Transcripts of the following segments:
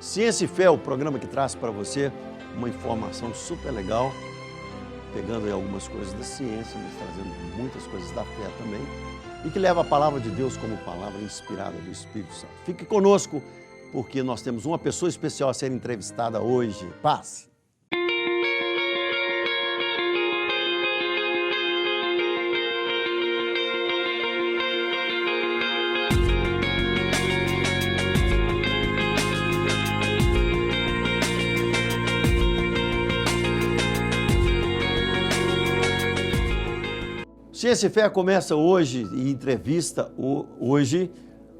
Ciência e Fé é o programa que traz para você uma informação super legal, pegando aí algumas coisas da ciência, mas trazendo muitas coisas da fé também, e que leva a palavra de Deus como palavra inspirada do Espírito Santo. Fique conosco, porque nós temos uma pessoa especial a ser entrevistada hoje. Paz! Ciência e Fé começa hoje e entrevista hoje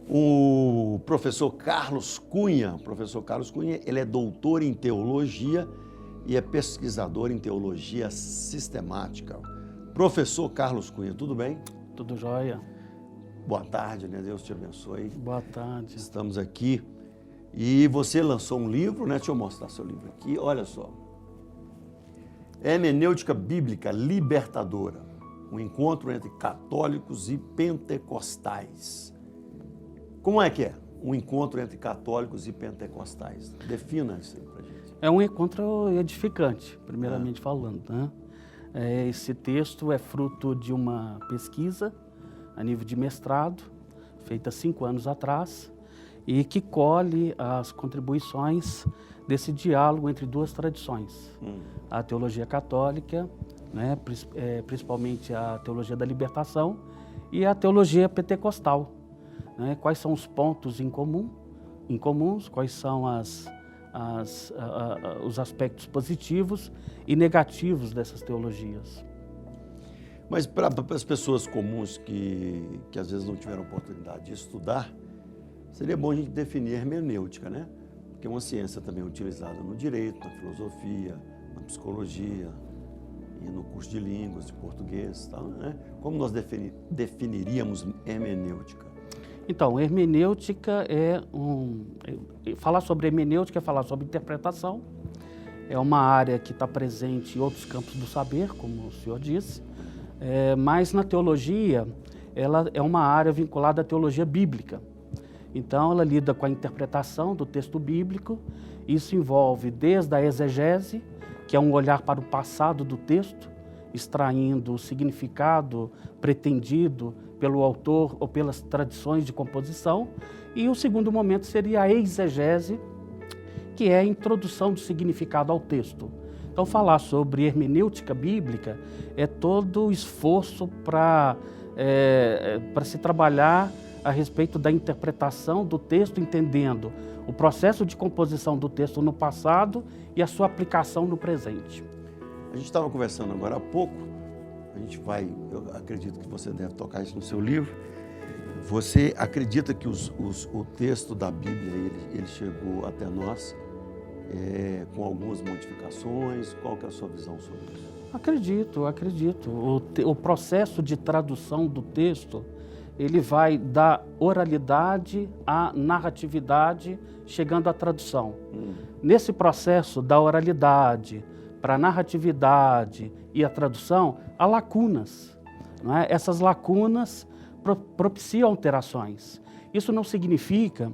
o professor Carlos Cunha. O professor Carlos Cunha, ele é doutor em teologia e é pesquisador em teologia sistemática. Professor Carlos Cunha, tudo bem? Tudo jóia. Boa tarde, né? Deus te abençoe. Boa tarde. Estamos aqui e você lançou um livro, né? Deixa eu mostrar seu livro aqui, olha só. Hermenêutica Bíblica Libertadora. Um encontro entre católicos e pentecostais. Como é que é um encontro entre católicos e pentecostais? Defina isso aí pra gente. É um encontro edificante, primeiramente falando, né? Esse texto é fruto de uma pesquisa a nível de mestrado, feita 5 anos atrás, e que colhe as contribuições desse diálogo entre duas tradições. A teologia católica, né, principalmente a teologia da libertação, e a teologia pentecostal. Né? Quais são os pontos incomuns, quais são os aspectos positivos e negativos dessas teologias. Mas para as pessoas comuns que às vezes não tiveram oportunidade de estudar, seria bom a gente definir hermenêutica, né? Porque é uma ciência também utilizada no direito, na filosofia, na psicologia, e no curso de línguas, de português, tal, né? Como nós definiríamos hermenêutica? Então, hermenêutica falar sobre hermenêutica é falar sobre interpretação. É uma área que está presente em outros campos do saber, como o senhor disse, mas na teologia, ela é uma área vinculada à teologia bíblica. Então, ela lida com a interpretação do texto bíblico. Isso envolve desde a exegese, que é um olhar para o passado do texto, extraindo o significado pretendido pelo autor ou pelas tradições de composição. E o segundo momento seria a exegese, que é a introdução do significado ao texto. Então, falar sobre hermenêutica bíblica é todo o esforço para se trabalhar a respeito da interpretação do texto, entendendo o processo de composição do texto no passado e a sua aplicação no presente. A gente estava conversando agora há pouco, eu acredito que você deve tocar isso no seu livro. Você acredita que o texto da Bíblia, ele chegou até nós com algumas modificações? Qual que é a sua visão sobre isso? Acredito. O processo de tradução do texto, ele vai da oralidade à narratividade, chegando à tradução. Nesse processo da oralidade para a narratividade e a tradução, há lacunas. Não é? Essas lacunas propiciam alterações. Isso não significa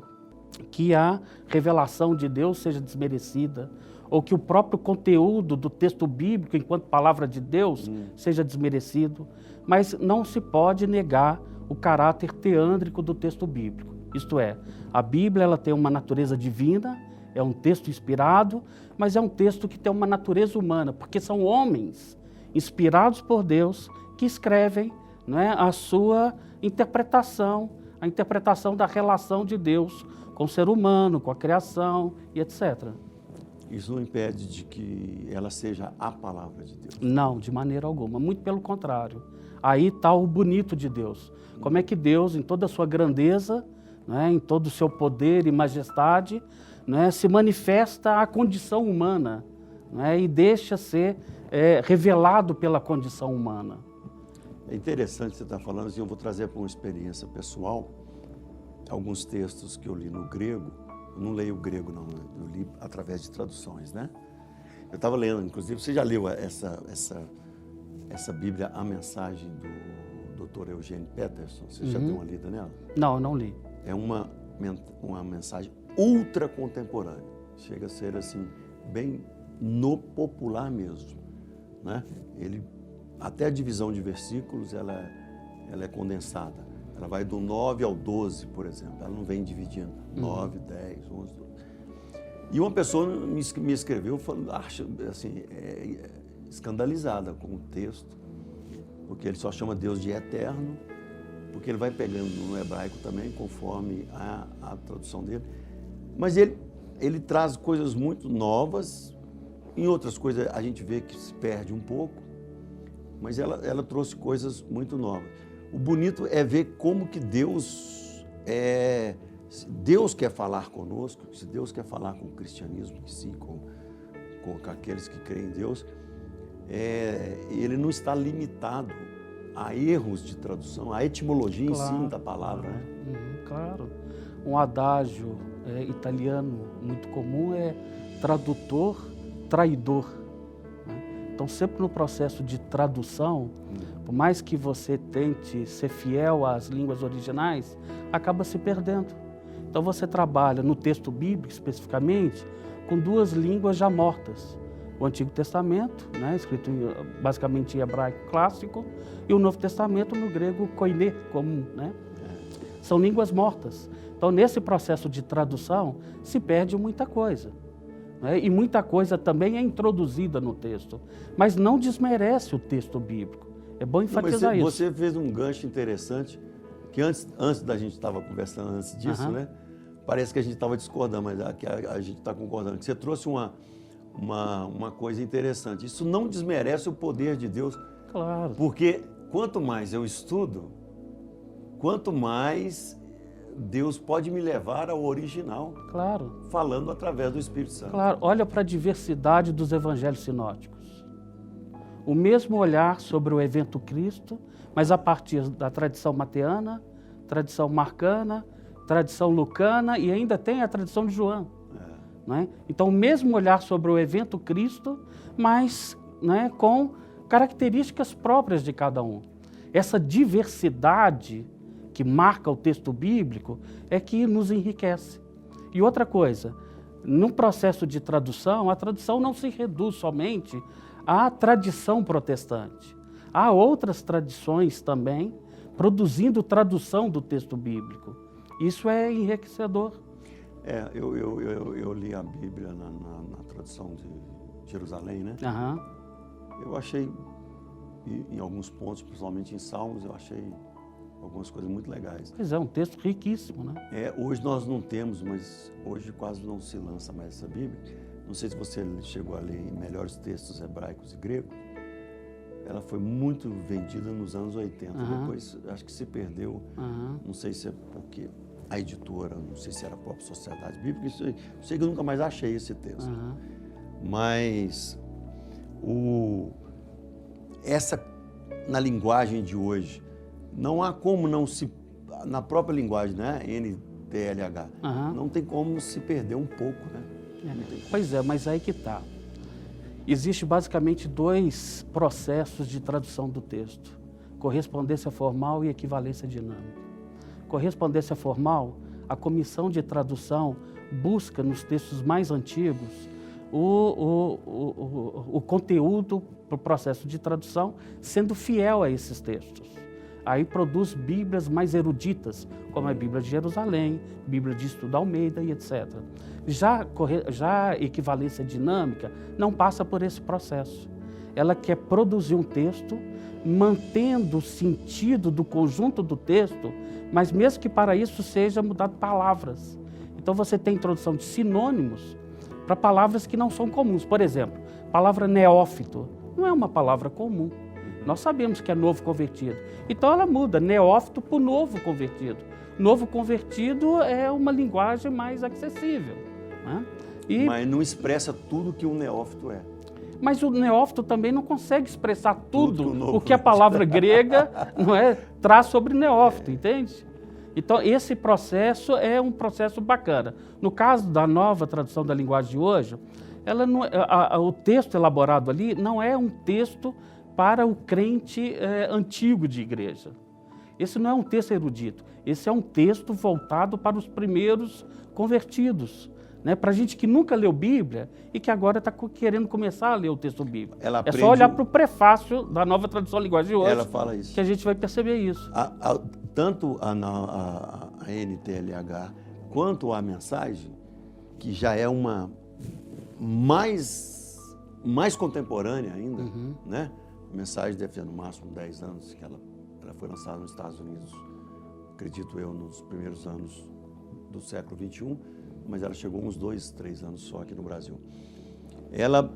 que a revelação de Deus seja desmerecida, ou que o próprio conteúdo do texto bíblico, enquanto palavra de Deus, seja desmerecido, mas não se pode negar o caráter teândrico do texto bíblico. Isto é, a Bíblia ela tem uma natureza divina, é um texto inspirado, mas é um texto que tem uma natureza humana, porque são homens inspirados por Deus que escrevem, não é, a sua interpretação, a interpretação da relação de Deus com o ser humano, com a criação e etc. Isso não impede de que ela seja a palavra de Deus? Não, de maneira alguma, muito pelo contrário. Aí está o bonito de Deus. Como é que Deus, em toda a sua grandeza, né, em todo o seu poder e majestade, né, se manifesta à condição humana, né, e deixa ser revelado pela condição humana. É interessante você estar falando, e eu vou trazer para uma experiência pessoal alguns textos que eu li no grego. Eu não leio o grego, não, eu li através de traduções, né? Eu estava lendo, inclusive, você já leu essa Bíblia, A Mensagem do Dr. Eugênio Peterson? Você já deu uma lida nela? Não, não li. É uma mensagem ultra contemporâneo. Chega a ser assim, bem no popular mesmo, né? Até a divisão de versículos, ela é condensada. Ela vai do 9 ao 12, por exemplo. Ela não vem dividindo. 9, 10, 11, 12. E uma pessoa me escreveu, assim, escandalizada com o texto, porque ele só chama Deus de eterno, porque ele vai pegando no hebraico também, conforme a tradução dele. Mas ele traz coisas muito novas, em outras coisas a gente vê que se perde um pouco, mas ela trouxe coisas muito novas. O bonito é ver como que Deus quer falar conosco, se Deus quer falar com o cristianismo, que sim, com aqueles que creem em Deus, ele não está limitado a erros de tradução, a etimologia claro. Em si da palavra. Né? Claro. Um adágio italiano muito comum é tradutor, traidor. Né? Então, sempre no processo de tradução, por mais que você tente ser fiel às línguas originais, acaba se perdendo. Então, você trabalha no texto bíblico, especificamente, com duas línguas já mortas. O Antigo Testamento, né, escrito basicamente em hebraico clássico, e o Novo Testamento no grego koiné, comum. Né? São línguas mortas. Então, nesse processo de tradução, se perde muita coisa. Né? E muita coisa também é introduzida no texto, mas não desmerece o texto bíblico. É bom enfatizar isso. Você fez um gancho interessante, que antes da gente estava conversando antes disso, né? Parece que a gente estava discordando, mas aqui a gente está concordando. Você trouxe uma coisa interessante. Isso não desmerece o poder de Deus. Claro. Porque quanto mais eu estudo, quanto mais Deus pode me levar ao original. Claro. Falando através do Espírito Santo. Claro. Olha para a diversidade dos evangelhos sinóticos. O mesmo olhar sobre o evento Cristo, mas a partir da tradição mateana, tradição marcana, tradição lucana e ainda tem a tradição de João. Né? Então, o mesmo olhar sobre o evento Cristo, mas né, com características próprias de cada um. Essa diversidade que marca o texto bíblico é que nos enriquece. E outra coisa, no processo de tradução, a tradução não se reduz somente à tradição protestante. Há outras tradições também produzindo tradução do texto bíblico. Isso é enriquecedor. Eu li a Bíblia na tradução de Jerusalém, né? Eu achei, em alguns pontos, principalmente em Salmos, eu achei algumas coisas muito legais. Pois é, um texto riquíssimo, né? Hoje nós não temos, mas hoje quase não se lança mais essa Bíblia. Não sei se você chegou a ler em melhores textos hebraicos e gregos. Ela foi muito vendida nos anos 80. Depois, acho que se perdeu. Não sei se é porque a editora, não sei se era a própria Sociedade Bíblica, eu sei que eu nunca mais achei esse texto. Mas na linguagem de hoje, não há como não se, na própria linguagem, né, NTLH, não tem como se perder um pouco, né? Pois é, mas aí que está. Existe basicamente dois processos de tradução do texto: correspondência formal e equivalência dinâmica. Correspondência formal, a comissão de tradução busca nos textos mais antigos o conteúdo para o processo de tradução, sendo fiel a esses textos. Aí produz bíblias mais eruditas, como a Bíblia de Jerusalém, Bíblia de Estudo Almeida e etc. Já a equivalência dinâmica não passa por esse processo. Ela quer produzir um texto, mantendo o sentido do conjunto do texto, mas mesmo que para isso seja mudado palavras. Então você tem introdução de sinônimos para palavras que não são comuns. Por exemplo, a palavra neófito não é uma palavra comum. Nós sabemos que é novo convertido. Então ela muda neófito por novo convertido. Novo convertido é uma linguagem mais acessível. Né? Mas não expressa tudo que um neófito é. Mas o neófito também não consegue expressar tudo o que a palavra grega traz sobre neófito, entende? Então, esse processo é um processo bacana. No caso da nova tradução da linguagem de hoje, o texto elaborado ali não é um texto para o crente antigo de igreja. Esse não é um texto erudito, esse é um texto voltado para os primeiros convertidos, né? Para gente que nunca leu Bíblia e que agora está querendo começar a ler o texto bíblico. É só olhar para o prefácio da Nova Tradução Linguagem de hoje, ela fala isso, que a gente vai perceber isso. Tanto a NTLH quanto a mensagem, que já é uma mais contemporânea ainda, né? A mensagem deve ter no máximo 10 anos, que ela foi lançada nos Estados Unidos, acredito eu, nos primeiros anos do século XXI, mas ela chegou uns 2, 3 anos só aqui no Brasil. Ela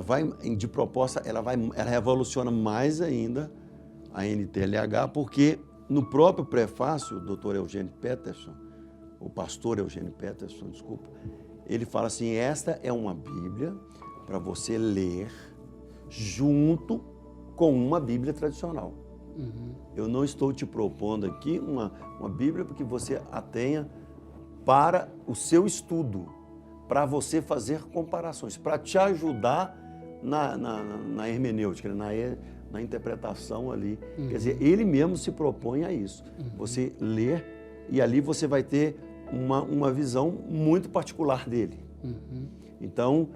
vai, de proposta, ela revoluciona mais ainda a NTLH, porque no próprio prefácio, o Dr. Eugênio Peterson, o pastor Eugênio Peterson, desculpa, ele fala assim: esta é uma Bíblia para você ler junto com uma Bíblia tradicional. Eu não estou te propondo aqui uma Bíblia porque você a tenha para o seu estudo, para você fazer comparações, para te ajudar na hermenêutica, na interpretação ali. Quer dizer, ele mesmo se propõe a isso. Você ler e ali você vai ter uma visão muito particular dele. Então,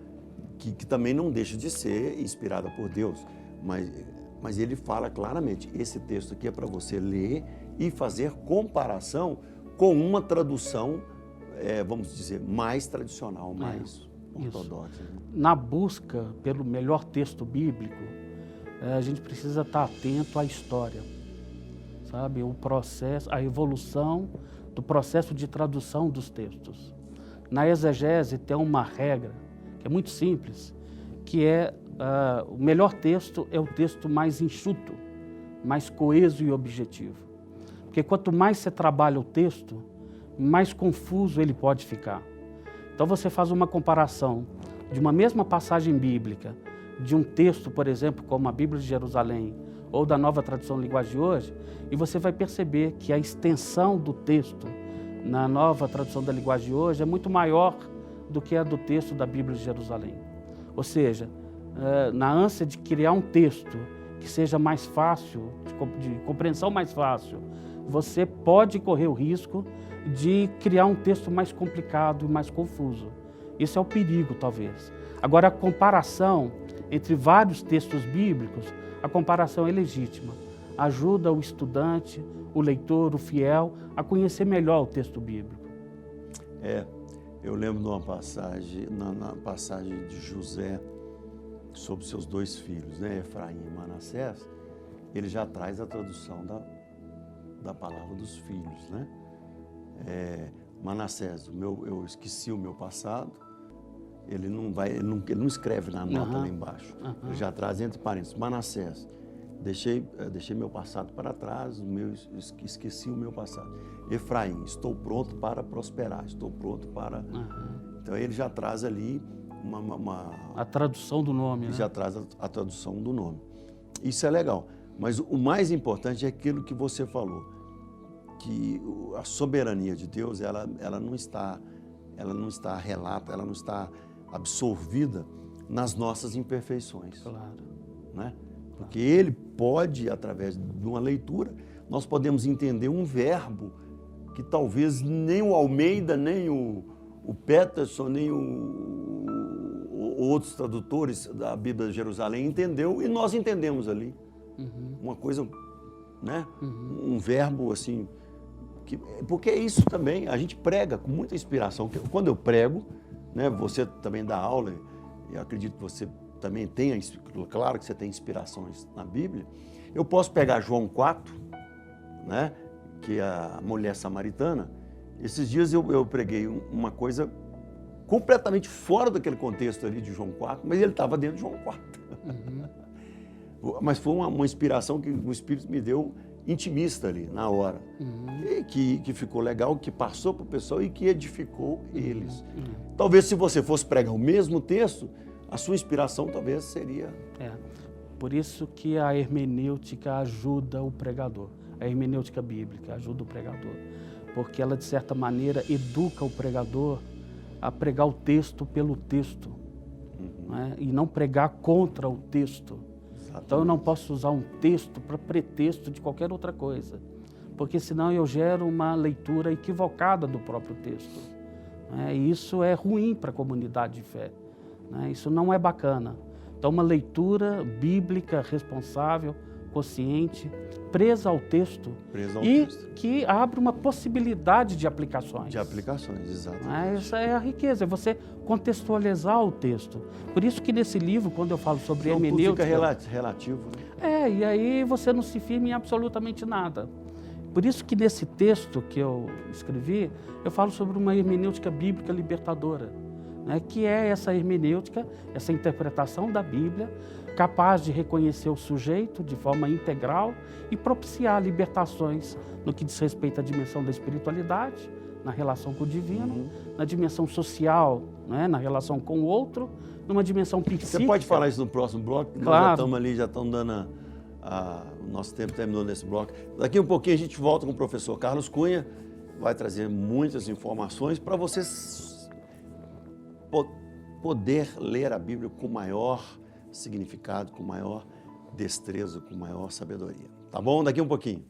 que também não deixa de ser inspirada por Deus, mas ele fala claramente, esse texto aqui é para você ler e fazer comparação com uma tradução, vamos dizer, mais tradicional, mais ortodoxa. Né? Na busca pelo melhor texto bíblico, a gente precisa estar atento à história, sabe? O processo, a evolução do processo de tradução dos textos. Na exegese tem uma regra que é muito simples, que é o melhor texto é o texto mais enxuto, mais coeso e objetivo. Porque quanto mais você trabalha o texto, mais confuso ele pode ficar. Então você faz uma comparação de uma mesma passagem bíblica, de um texto, por exemplo, como a Bíblia de Jerusalém ou da Nova Tradução Linguagem de hoje, e você vai perceber que a extensão do texto na Nova Tradução da Linguagem de hoje é muito maior do que a do texto da Bíblia de Jerusalém. Ou seja, na ânsia de criar um texto que seja mais fácil, de compreensão mais fácil, você pode correr o risco de criar um texto mais complicado e mais confuso. Isso é o perigo, talvez. Agora, a comparação entre vários textos bíblicos, a comparação é legítima. Ajuda o estudante, o leitor, o fiel, a conhecer melhor o texto bíblico. Eu lembro de uma passagem, na passagem de José, sobre seus 2 filhos, né, Efraim e Manassés, ele já traz a tradução da palavra dos filhos, né? Manassés, eu esqueci o meu passado, ele não escreve na nota lá embaixo, ele já traz entre parênteses, Manassés, deixei meu passado para trás, esqueci o meu passado. Efraim, estou pronto para prosperar, estou pronto para... Então ele já traz ali a tradução do nome, né? Já traz a tradução do nome. Isso é legal, mas o mais importante é aquilo que você falou, que a soberania de Deus, ela não está relata, ela não está absorvida nas nossas imperfeições. Claro. Né? Porque ele pode, através de uma leitura, nós podemos entender um verbo que talvez nem o Almeida, nem o Peterson, nem outros tradutores da Bíblia de Jerusalém entendeu e nós entendemos ali. Uma coisa, né? Um verbo assim, porque é isso também, a gente prega com muita inspiração. Quando eu prego, né, você também dá aula, e eu acredito que você também tenha, claro que você tem inspirações na Bíblia, eu posso pegar João 4, né, que é a mulher samaritana. Esses dias eu preguei uma coisa completamente fora daquele contexto ali de João 4, mas ele estava dentro de João 4. Mas foi uma inspiração que o Espírito me deu intimista ali, na hora. E que ficou legal, que passou para o pessoal e que edificou eles. Talvez se você fosse pregar o mesmo texto, a sua inspiração talvez seria... Por isso que a hermenêutica ajuda o pregador. A hermenêutica bíblica ajuda o pregador. Porque ela, de certa maneira, educa o pregador a pregar o texto pelo texto. Né? E não pregar contra o texto. Exatamente. Então eu não posso usar um texto para pretexto de qualquer outra coisa. porque senão eu gero uma leitura equivocada do próprio texto. E isso é ruim para a comunidade de fé. Isso não é bacana. Então, uma leitura bíblica responsável, consciente, presa ao texto que abre uma possibilidade de aplicações. De aplicações, exatamente. Essa é a riqueza, é você contextualizar o texto. Por isso que nesse livro, quando eu falo sobre hermenêutica... Fica relativo. Né? E aí você não se firma em absolutamente nada. Por isso que nesse texto que eu escrevi, eu falo sobre uma hermenêutica bíblica libertadora, que é essa hermenêutica, essa interpretação da Bíblia, capaz de reconhecer o sujeito de forma integral e propiciar libertações no que diz respeito à dimensão da espiritualidade, na relação com o divino, na dimensão social, na relação com o outro, numa dimensão psíquica. Você pode falar isso no próximo bloco? Claro. Nós já estamos dando o nosso tempo terminou nesse bloco. Daqui um pouquinho a gente volta com o professor Carlos Cunha, vai trazer muitas informações para vocês poder ler a Bíblia com maior significado, com maior destreza, com maior sabedoria. Tá bom? Daqui um pouquinho.